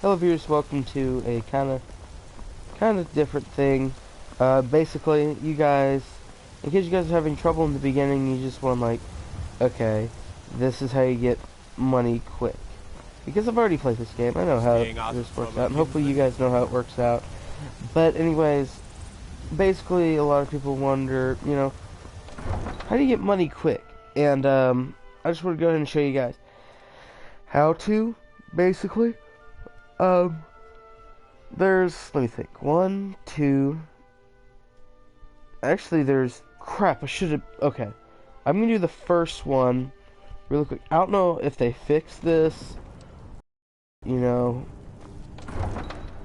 Hello viewers, welcome to a kind of different thing. Basically, you guys, in case you guys are having trouble in the beginning, you just want like, okay, this is how you get money quick. Because I've already played this game, I know how this works out, and hopefully you guys know how it works out. But anyways, basically a lot of people wonder, how do you get money quick? And I just want to go ahead and show you guys how to, basically. There's, let me think, one, two, actually there's, crap, I should have, okay, I'm gonna do the first one really quick. I don't know if they fixed this, I don't know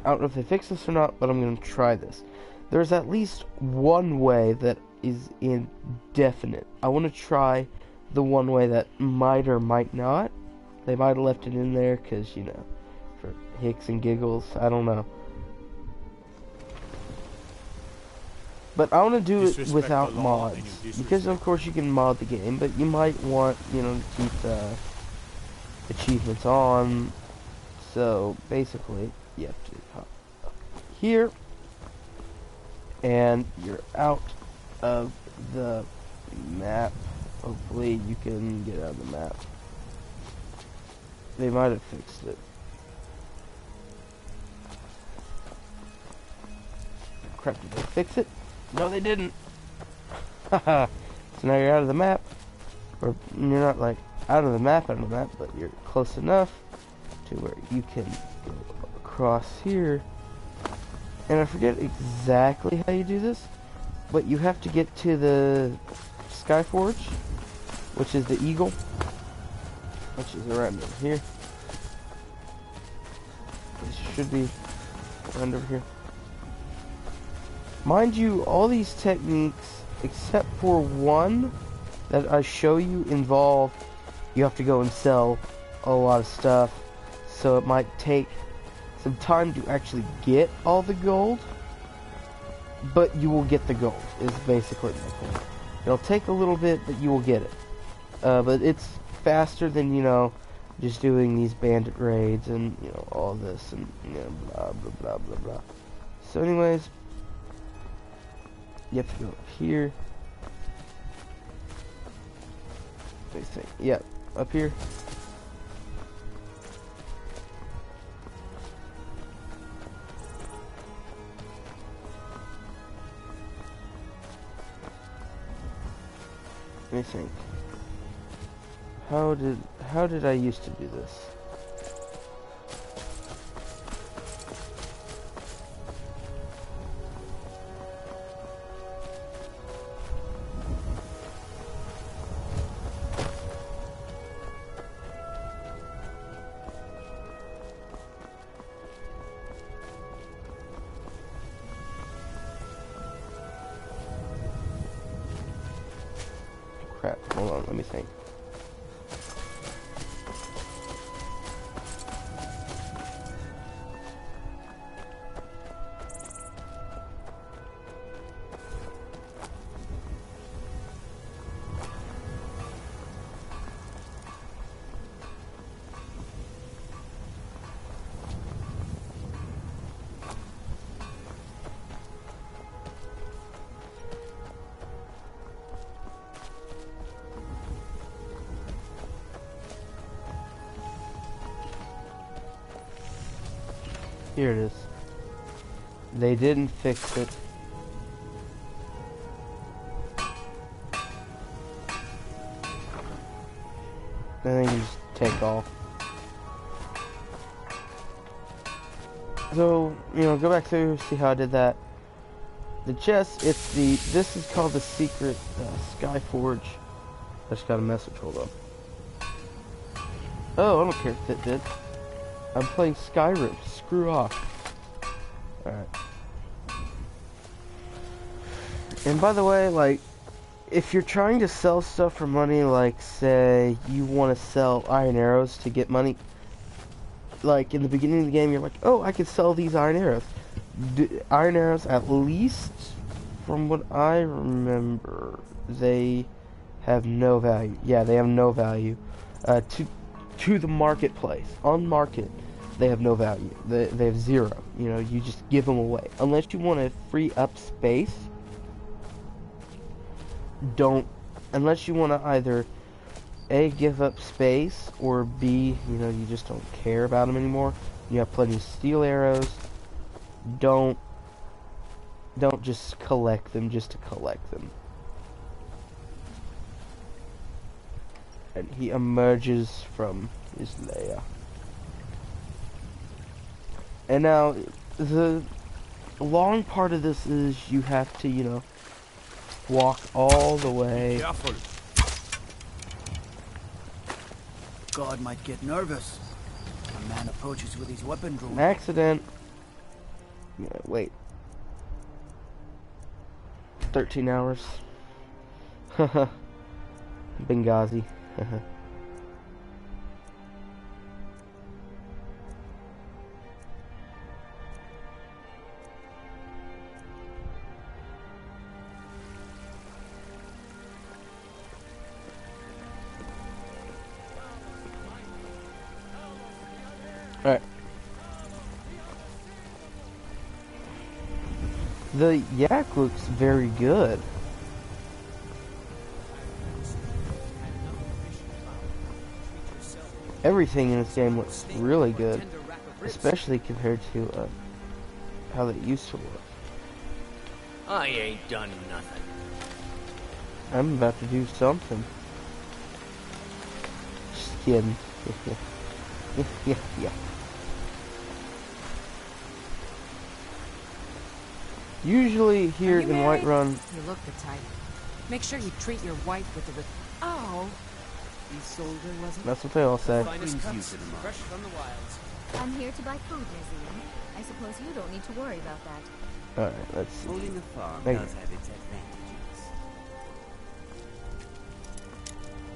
if they fixed this or not, but I'm gonna try this. There's at least one way that is indefinite. I want to try the one way that might or might not. They might have left it in there because, for hicks and giggles, I don't know. But I want to do it without mods, because of course you can mod the game, but you might want, to keep the achievements on. So basically, you have to hop up here, and you're out of the map. Hopefully you can get out of the map. They might have fixed it. Crap, did they fix it? No, they didn't. Haha. So now you're out of the map. Or you're not like out of the map, but you're close enough to where you can go across here. And I forget exactly how you do this, but you have to get to the Skyforge, which is the eagle, which is around over here. This should be around over here. Mind you, all these techniques, except for one that I show you, involve you have to go and sell a lot of stuff, so it might take some time to actually get all the gold, but you will get the gold, is basically my point. It'll take a little bit, but you will get it. But it's faster than, just doing these bandit raids and, all this and, blah, blah, blah, blah, blah. So anyways, you have to go up here. Let me think. Yep, up here. Let me think. How did I used to do this? Crap, hold on, let me think. Here it is. They didn't fix it. And then you just take off. So, go back through, see how I did that. The chest, this is called the secret Skyforge. I just got a message, hold on. Oh, I don't care if it did. I'm playing Skyrim. Screw off. Alright. And by the way, like, if you're trying to sell stuff for money, like, say, you want to sell iron arrows to get money, like, in the beginning of the game, you're like, oh, I can sell these iron arrows. Iron arrows, at least, from what I remember, they have no value. Yeah, they have no value. To the marketplace. On market, they have no value. They have zero. You know, you just give them away. Unless you want to free up space, don't, unless you want to either A, give up space, or B, you know, you just don't care about them anymore. You have plenty of steel arrows. Don't just collect them just to collect them. And he emerges from his lair. And now, the long part of this is you have to, you know, walk all the way. Be careful. God might get nervous. A man approaches with his weapon drawn. Accident. Yeah, wait. 13 hours. Haha. Benghazi. Haha. Alright. The yak looks very good. Everything in this game looks really good, especially compared to how they used to look. I ain't done nothing. I'm about to do something. Just kidding. Yeah. Usually here in Whiterun, You look the type. Make sure you treat your wife with the Oh! He's soldier, wasn't that's what they all say. Finest cuts, fresh from the wilds. I'm here to buy food, Nazeem. I suppose you don't need to worry about that. Alright, let's see. Owning a farm Thank does you. have its advantages.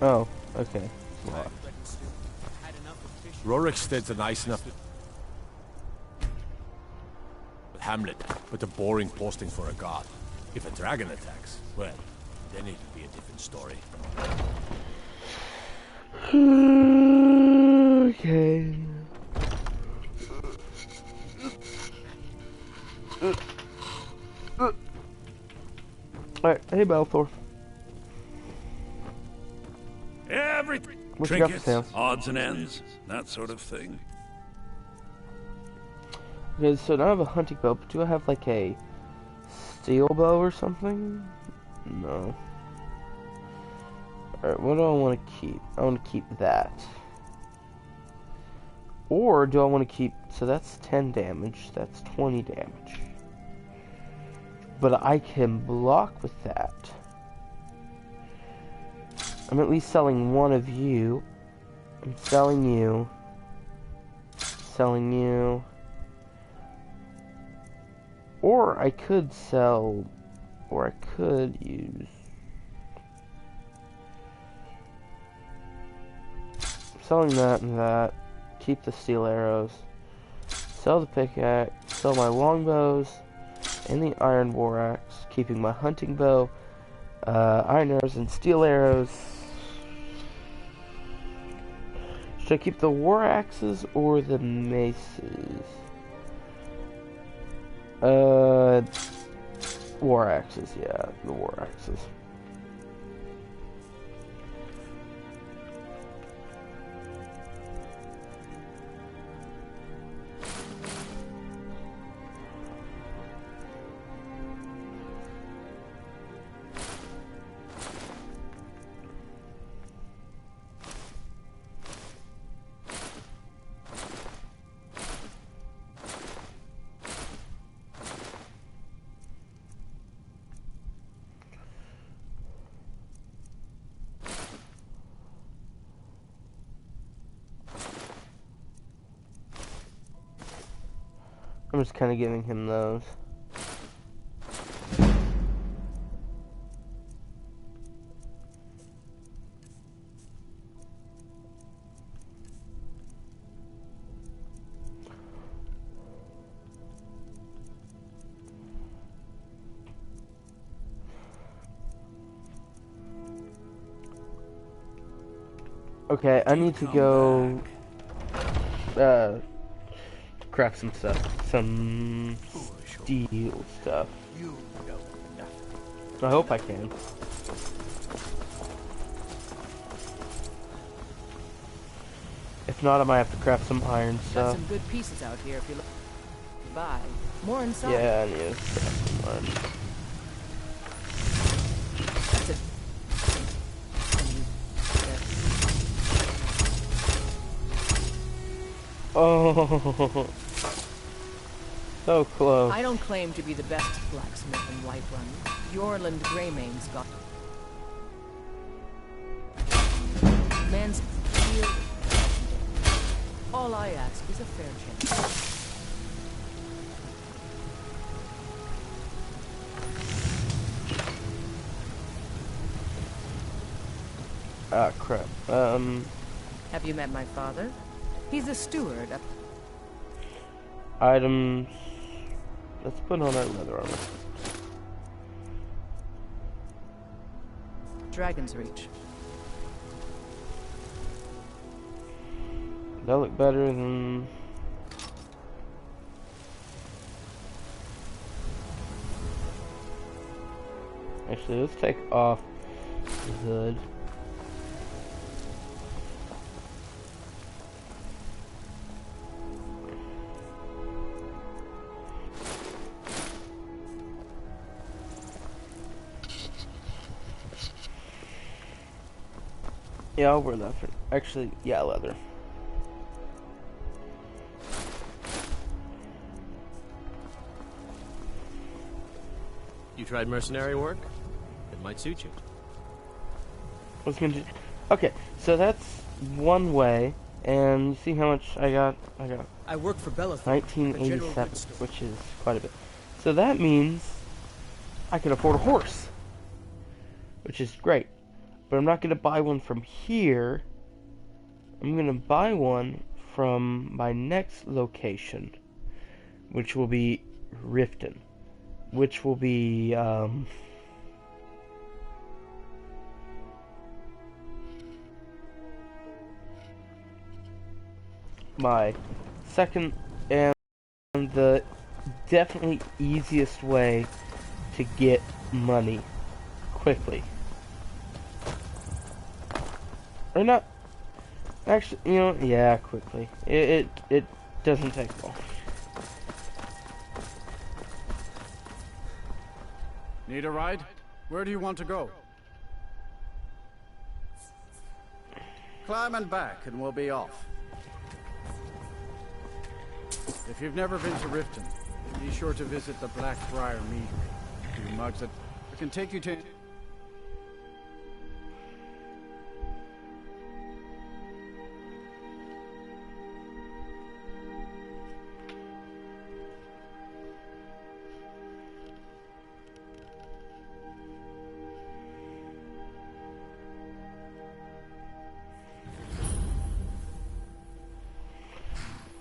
Oh, okay. Wow. Rorikstead's a nice enough hamlet, but a boring posting for a god. If a dragon attacks, well, then it'd be a different story. Okay. Alright, hey Balthor. Everything. What you got for Trinkets, sale? odds and ends, that sort of thing. Okay, so now I have a hunting bow, but do I have like a steel bow or something? No. Alright, what do I want to keep? I want to keep that. Or do I want to keep, so that's 10 damage, that's 20 damage. But I can block with that. I'm at least selling one of you. I'm selling you. Selling you. Or I could sell, or I could use. Selling that and that. Keep the steel arrows. Sell the pickaxe. Sell my longbows and the iron war axe. Keeping my hunting bow, iron arrows and steel arrows. Should I keep the war axes or the maces? War axes, yeah, the war axes. I'm just kind of giving him those. Okay, I need to go craft some stuff. Some steel stuff. I hope I can. If not, I might have to craft some iron Got stuff. some good pieces out here if you look. Buy more inside. Yeah, I need to craft some iron. That's it. Oh, so close. I don't claim to be the best blacksmith in Whiterun. Yorland Greymane's got man's steel. All I ask is a fair chance. Ah, crap. Have you met my father? He's a steward up Items. Let's put on our leather armor. Dragon's Reach. That look better than. Actually, let's take off the hood. Yeah, I'll wear that for. Actually, yeah, leather. You tried mercenary work? It might suit you. What's gonna do? Okay, so that's one way, and you see how much I got? I work for Bellathorpe, 1987, which is quite a bit. So that means I can afford a horse, which is great. But I'm not going to buy one from here. I'm going to buy one from my next location, which will be Riften, which will be my second and the definitely easiest way to get money quickly. Or not. Actually, you know, yeah, quickly. It doesn't take long. Need a ride? Where do you want to go? Climb and back and we'll be off. If you've never been to Riften, be sure to visit the Blackbriar Mead. Do mugs that I can take you to.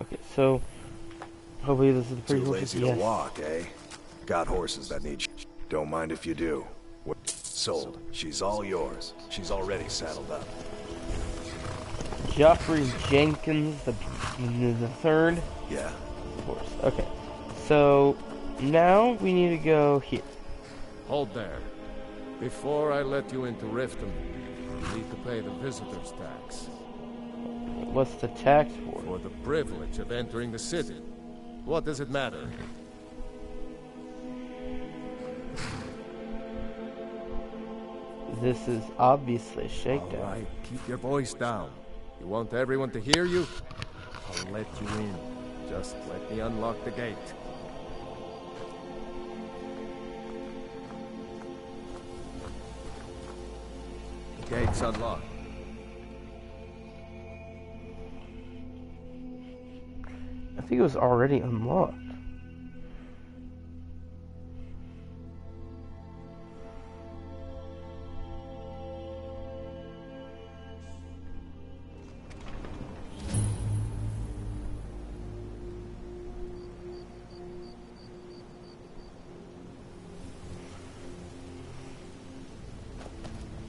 Okay, so hopefully this is the pretty Too horse. lazy to walk, eh? Got horses that need. Don't mind if you do. Sold. She's all yours. She's already saddled up. Joffrey Jenkins, the third. Yeah. Horse. Okay, so now we need to go here. Hold there. Before I let you into Riften, you need to pay the visitor's tax. What's the tax for? For the privilege of entering the city. What does it matter? This is obviously a shakedown. All right, keep your voice down. You want everyone to hear you? I'll let you in. Just let me unlock the gate. The gate's unlocked. I think it was already unlocked.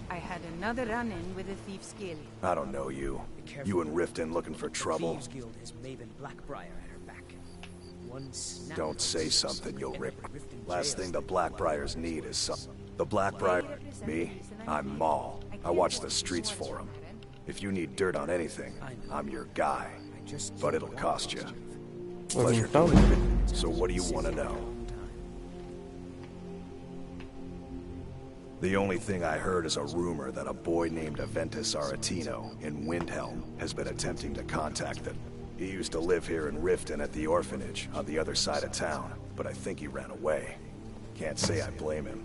I had another run-in with a thief's guild. I don't know you. You and Riften looking for trouble? Thieves Guild has Maven Blackbriar at her back. Don't say something you'll rip. Last thing the Blackbriars need is some. The Blackbriar. Me? I'm Maul. I watch the streets for him. If you need dirt on anything, I'm your guy. But it'll cost you. Pleasure doing it. So what do you want to know? The only thing I heard is a rumor that a boy named Aventus Aretino in Windhelm has been attempting to contact them. He used to live here in Riften at the orphanage on the other side of town, but I think he ran away. Can't say I blame him.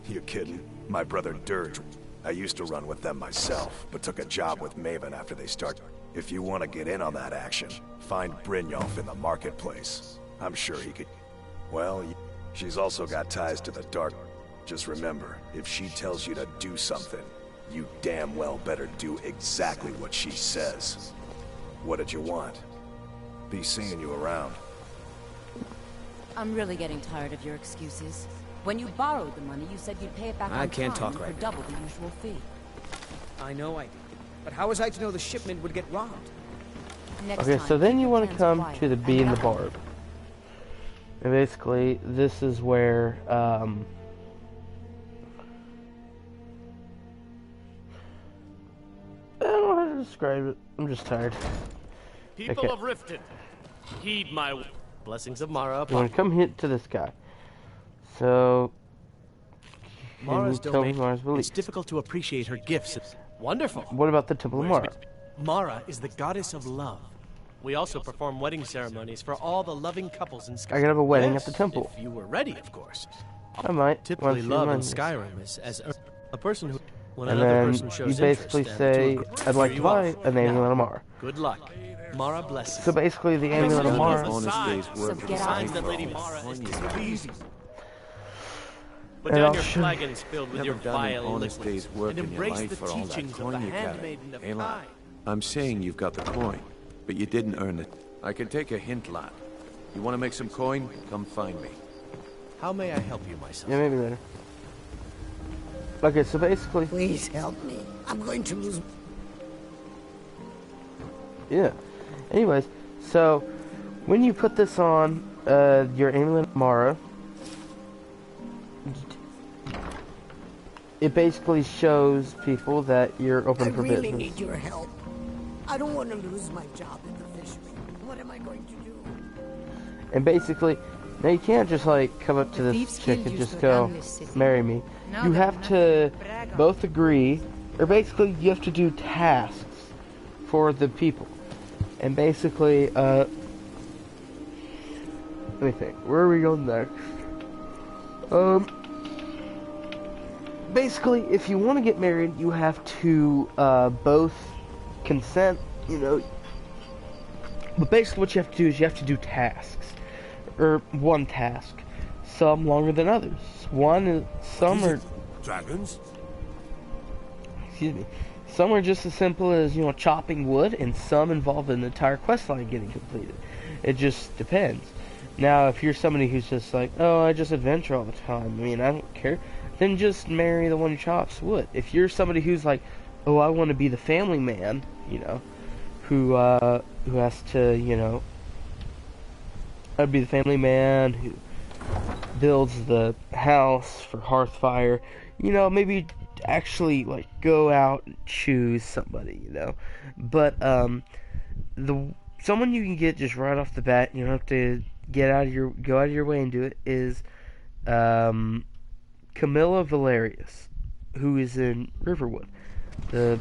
You kidding? My brother Dirge. I used to run with them myself, but took a job with Maven after they started. If you want to get in on that action, find Brynjolf in the marketplace. I'm sure he could. Well, she's also got ties to the dark. Just remember, if she tells you to do something, you damn well better do exactly what she says. What did you want? Be seeing you around. I'm really getting tired of your excuses. When you borrowed the money, you said you'd pay it back on I can't time talk right for now. double the usual fee. I know I did. But how was I to know the shipment would get robbed? Okay, so then you want to come to the Bee and the Barb. And basically, this is where, I don't know how to describe it. I'm just tired. People of Riften, heed my blessings of Mara. You want to come hit to this guy. So, Mara's domain. Mara's It's difficult to appreciate her gifts. Wonderful. What about the Temple of Mara? Mara is the goddess of love. We also perform wedding ceremonies for all the loving couples in Skyrim. I could have a wedding at the temple. If you were ready, of course. I might. Typically, love in Skyrim is as a person who, when another person shows you basically interest, say, I'd like to buy an amulet of Mara. Good luck. Mara bless you. So basically, the amulet of Mara. Signs that Lady Mara is displeased. Put And down I'll your show- flagons filled with your vile liquids, and embrace the for all that teachings of coin the you carry. handmaiden of Eh, lad? Kai. I'm saying you've got the coin, but you didn't earn it. I can take a hint, lad. You want to make some coin? Come find me. How may I help you, my son? Yeah, maybe later. Okay, so basically... Please help me. I'm going to lose... Yeah. Anyways, so, when you put this on, your amulet of Mara, it basically shows people that you're open for really business. need your help. I don't want to lose my job in the fishery. What am I going to do? And basically, now you can't just like come up to this chick and just go, marry me. You have to both agree, or basically you have to do tasks for the people. And basically, let me think, where are we going next? Basically, if you want to get married, you have to both consent, you know. But basically what you have to do is you have to do tasks. Or one task. Some longer than others. Some are... Dragons? Excuse me. Some are just as simple as, you know, chopping wood, and some involve an entire quest line getting completed. It just depends. Now, if you're somebody who's just like, oh, I just adventure all the time, I mean, I don't care, then just marry the one who chops wood. If you're somebody who's like, oh, I want to be the family man, you know, who has to, you know, I'd be the family man who builds the house for Hearthfire, you know, maybe actually, like, go out and choose somebody, you know. But, someone you can get just right off the bat, you don't have to go out of your way and do it, is, Camilla Valerius, who is in Riverwood. The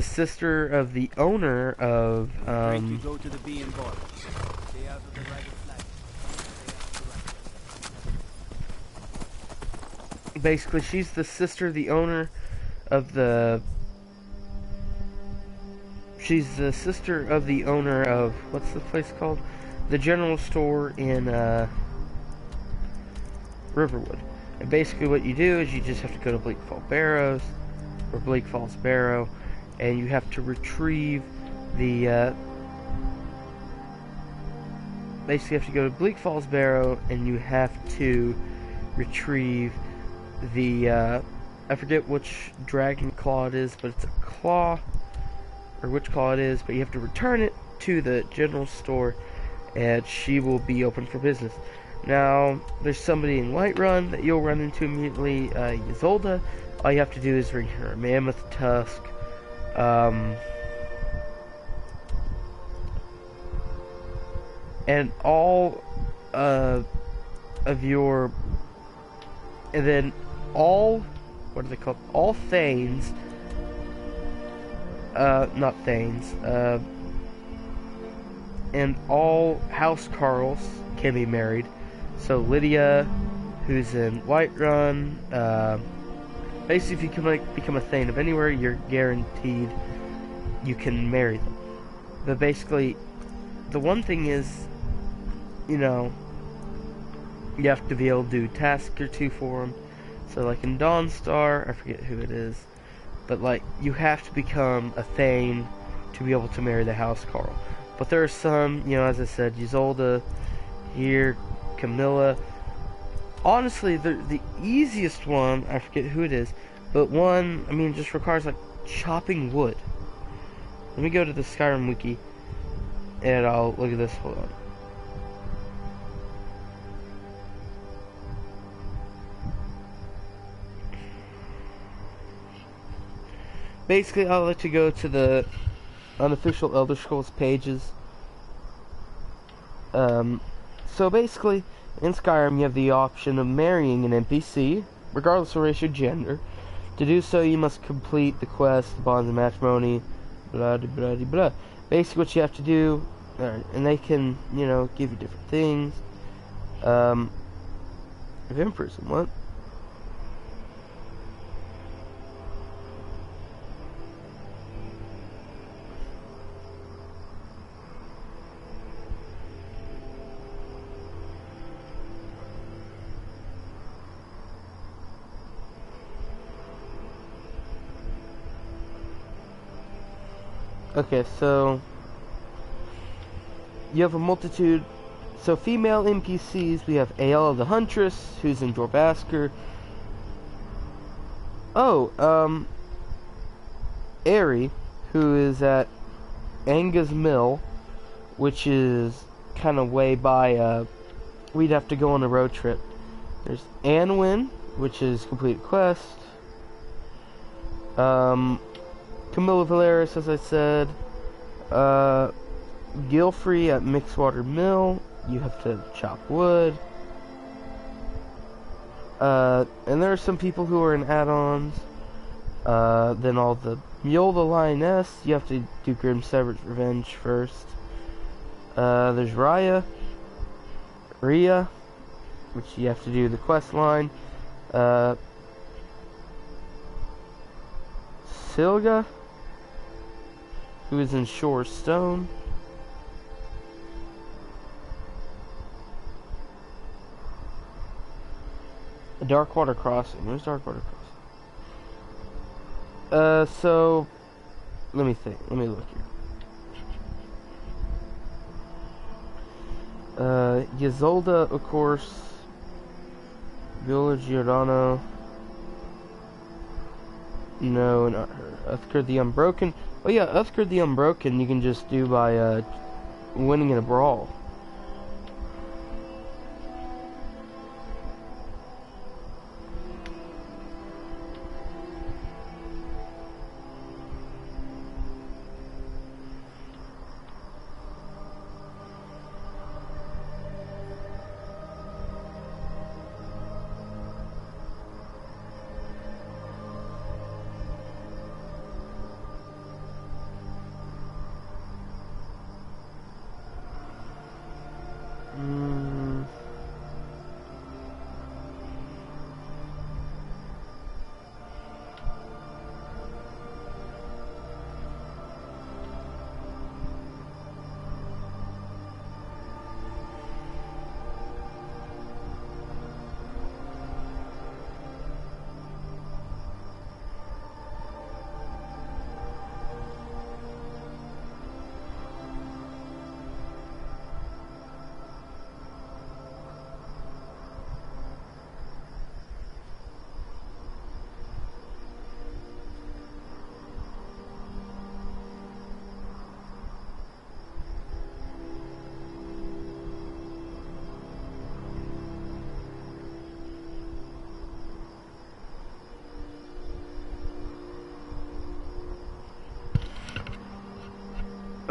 sister of the owner of, You go to the Bee and Barb. Stay out of the ragged flag. Basically, she's the sister of the owner of the... She's the sister of the owner of... What's the place called? The general store in, Riverwood. And basically what you do is you just have to go to Bleak Falls Barrow, and you have to retrieve the, basically you have to go to Bleak Falls Barrow, and you have to retrieve the, I forget which dragon claw it is, but it's a claw, or which claw it is, but you have to return it to the general store, and she will be open for business. Now, there's somebody in Whiterun that you'll run into immediately, Ysolda. All you have to do is bring her a mammoth tusk. And all of your, and then all, what are they called? All Thanes, not Thanes, and all House Carls can be married. So Lydia, who's in Whiterun, basically if you can become a Thane of anywhere, you're guaranteed you can marry them. But basically, the one thing is, you know, you have to be able to do a task or two for them. So like in Dawnstar, I forget who it is, but like you have to become a Thane to be able to marry the House Carl. But there are some, you know, as I said, Ysolda, here, Camilla. Honestly, the easiest one, I forget who it is, but one, I mean, just requires like chopping wood. Let me go to the Skyrim wiki, and I'll look at this. Hold on. Basically, I'll let you go to the unofficial Elder Scrolls pages. So basically, in Skyrim, you have the option of marrying an NPC, regardless of race or gender. To do so, you must complete the quest, the bonds of matrimony, blah, blah, blah, blah. Basically, what you have to do, and they can, you know, give you different things. Vampirism, what? Okay, so you have a multitude. So female NPCs, we have Aela the Huntress, who's in Jorbasker. Oh, Aerie, who is at Anga's Mill, which is kind of way by, we'd have to go on a road trip. There's Anwin, which is complete quest. Camilla Valeris, as I said. Gilfrey at Mixwater Mill. You have to chop wood. And there are some people who are in add-ons. Then all the Mule the Lioness. You have to do Grim Sever's Revenge first. There's Rhea, which you have to do the quest line. Silga, who is in Shore Stone. Darkwater Crossing. Where's Darkwater Crossing? So let me think. Let me look here. Ysolda, of course. Villa Giordano. No, not her. Uthgar the Unbroken. Oh yeah, Uthgar the Unbroken you can just do by winning in a brawl.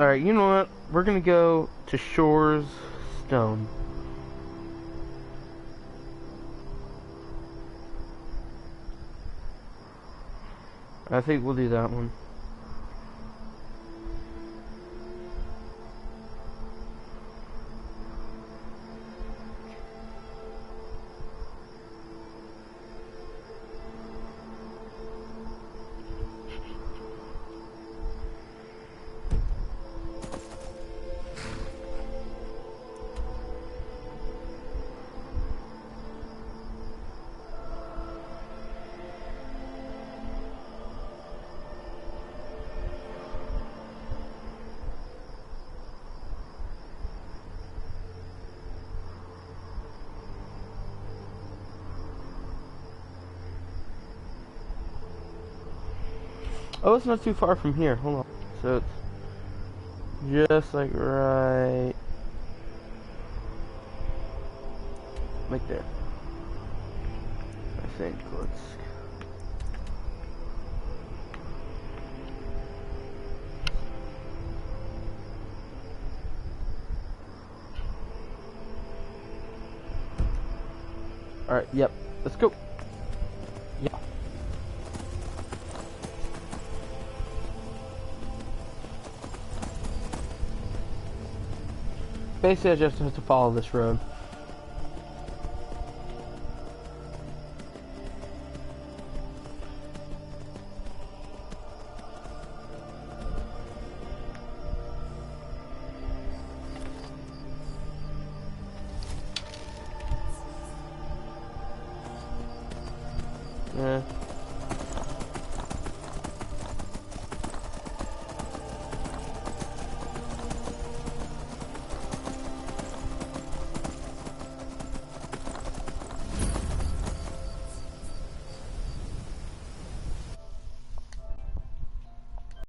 Alright, you know what? We're gonna go to Shore's Stone. I think we'll do that one. Oh, it's not too far from here. Hold on. So it's just like right there. I think. Let's. All right. Yep. Let's go. Yeah. Basically, I just have to follow this road. Yeah.